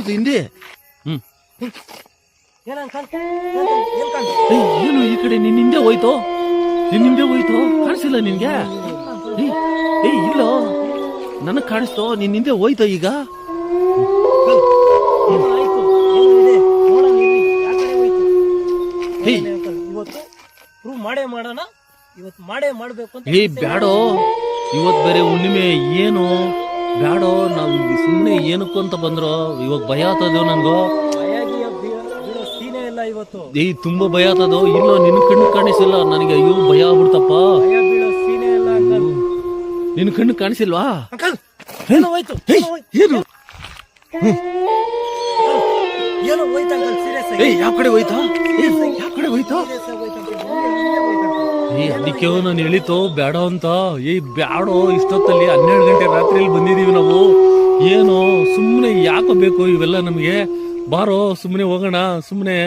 ಕಾಣಿಸ್ತು ಹಿಂದೆ. ಹ್ಮ್ ಏನು ಈ ಕಡೆ ನಿನ್ ಹಿಂದೆ ಹೋಯ್ತು, ಕಾಣಿಸಿಲ್ಲ ನಿನ್ಗೆ? ಇಲ್ಲೋ ನನಗ್ ಕಾಣಿಸ್ತು, ನಿನ್ ಹಿಂದೆ ಹೋಯ್ತು ಈಗ. ಬ್ಯಾಡೋ, ಇವತ್ ಬೇರೆ ಹುಣ್ಣಿಮೆ, ಏನು ಬ್ಯಾಡೋ. ನಾವ್ ಸುಮ್ನೆ ಏನಕ್ಕೂ ಅಂತ ಬಂದ್ರೋ, ಇವಾಗ ಭಯ ಆಗ್ತದೋ ನನ್ಗೋ. ತುಂಬಾ ಭಯ ಆಗ್ತದೋ. ಇಲ್ಲೋ ನಿನ್ ಕಣ್ಣು ಕಾಣಿಸಿಲ್ಲ ನನಗೆ. ಅಯ್ಯೋ ಭಯ ಆಗ್ಬಿಡ್ತಪ್ಪ. ನಿನ್ ಕಣ್ಣು ಕಾಣಿಸಿಲ್ವಾ? ಏನು ಯಾವ ಕಡೆ ಹೋಯ್ತಾ? ಅದಕ್ಕೆ ನಾನು ಹೇಳಿತು ಬೇಡ ಅಂತ. ಬ್ಯಾಡೋ, ಇಷ್ಟೊತ್ತಲ್ಲಿ 12 ಗಂಟೆ ರಾತ್ರಿಯಲ್ಲಿ ಬಂದಿದೀವಿ ನಾವು. ಏನು ಸುಮ್ನೆ ಯಾಕೋ ಬೇಕು ಇವೆಲ್ಲ ನಮ್ಗೆ? ಬಾರೋ ಸುಮ್ನೆ ಹೋಗೋಣ ಸುಮ್ನೆ.